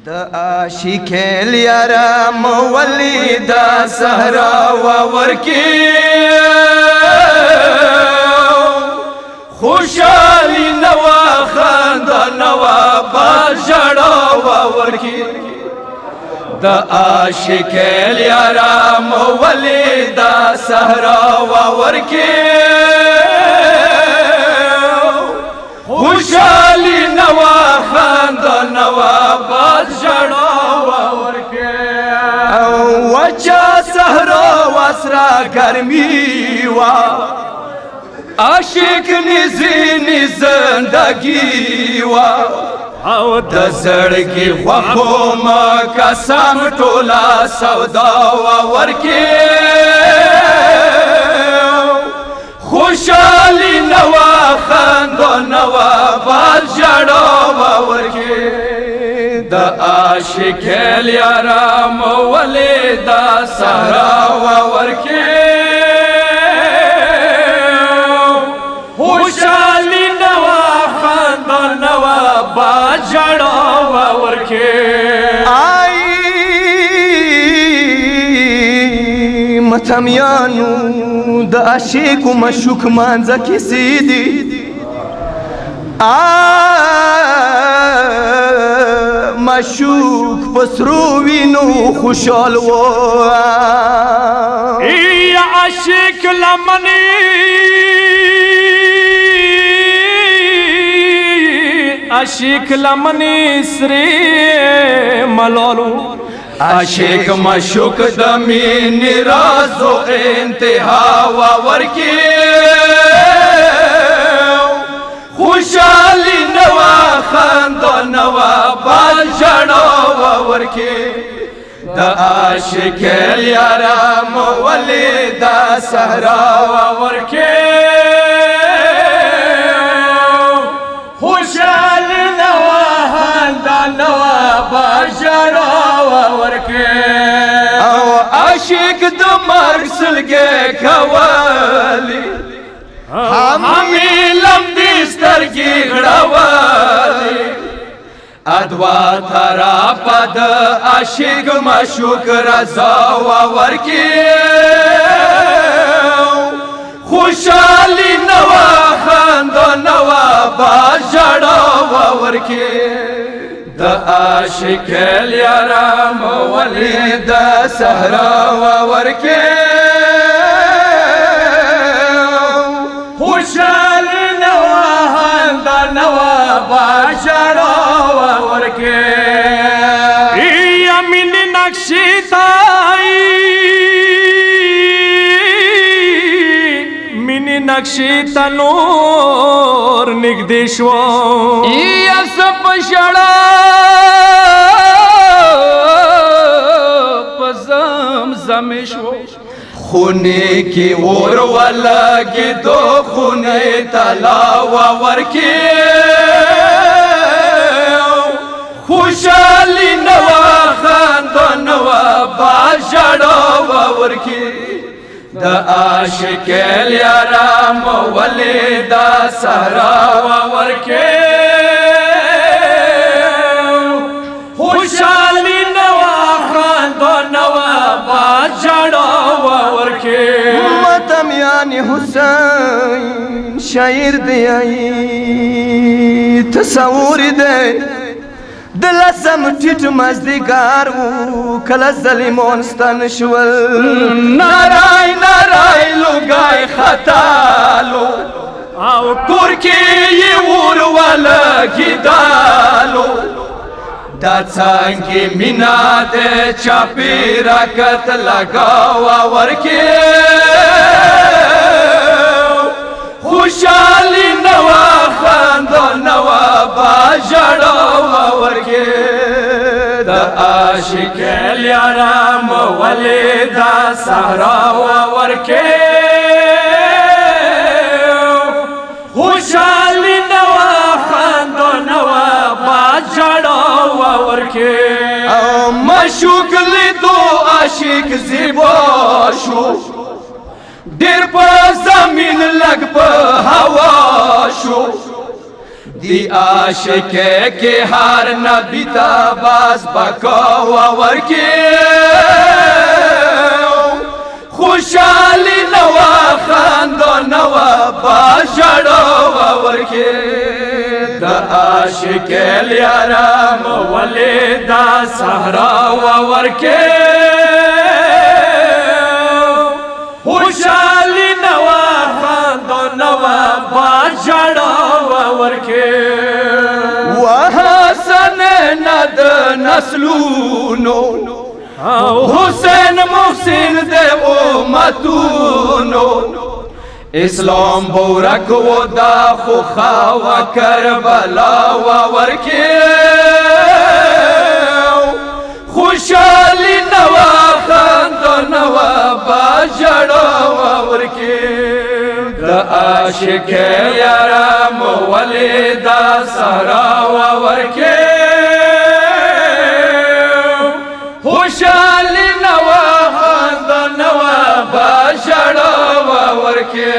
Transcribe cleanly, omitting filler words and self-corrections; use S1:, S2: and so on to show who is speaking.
S1: دا عاشق لیارا مولی دا سهرا و ورکی خوشالی نوا خاندا نوا باجڑا و ورکی دا عاشق لیارا مولی دا سهرا و ورکی خوشالی نوا خاندا نوا باجڑا و ورکی وچا سهرا و اسرا گرمی و عاشق نزینی زندگی و او د زړګي خوخو ما قسم ټولا سودا و ورکی خوشالي نوا خندا نوا بال جړا و ورکی د عاشق لیارا مولې دا سهرا و ورکی خوشالي نوا خندا نوا باجڑا و ورکی متمیانو د عاشق و مشوق مانځه کیسې دي مشوق پسرو وینو خوشحال و ای عاشق لمنی عاشق لمنی سری ملالو عاشق مشوق د مینې راز و انتها و ورکی خوشالي نوا خندا نوا بال جړا و ورکی د عاشق لیارا مولې دا سهرا و ورکی خوشالي نوا خندا نوا بال جړا و ورکی او عاشق د مرګ سلګې کوالي همې لمدې سترګې غړولې ادوا ترا پد عاشق مشوق رضا و ورکی خوشالي نوا خندا نوا باجړا و ورکی د عاشق لیارا مولې دا سهرا و ورکی خوشالي نوا خندا نوا باجړا و ورکی یمین نقشې تای مینې نقشې ته نور نږدې شو یا سپ شړا پزم زم شو خونه کی اور ولګي دو خونه تلا و ورکی خوشالي نوا خندا نوا باجړا و ورکی د عاشق لیارا مولې دا سهرا و ورکی خوشالي نوا خندا نوا باجړا و ورکی متمیان حسین شاعر دی تصور دی دلسم ټیټ مزدګار و کله ظالمون ستن شول نارای نارای لوګای خطالو او کور کې یې ور ولګي دالو دا څنګه مینا د چاپی راکت لگاوا ورکی خوشالي نوا خندا نوا باجړا ورکی د عاشق لیارا مولې دا سهرا ورکی خوشالي نوا خندا نوا باجړا ورکی او مشوق لیدو عاشق زیبا شو ډېر په زمین لګ په هوا شو د دی عاشق کے ہر نبی تاباز بکوا ورکی خوشحالی نوا خاندو نوا باشڑو ورکی دا عاشق لیارام ولی دا سہرا ورکی خوشحالی نوا خاندو نوا باشڑو ورکی وحسن ند نسلونو حسین محسن دے امتونو اسلام بورک و دا خوخا و کربلا و ورکی خوشحالی نوا خاندو نوا باجڑو و ورکی دا عاشق یارام ولی دا سہرا و ورکی خوشحالی نوا خاندو نوا باجڑو و ورکی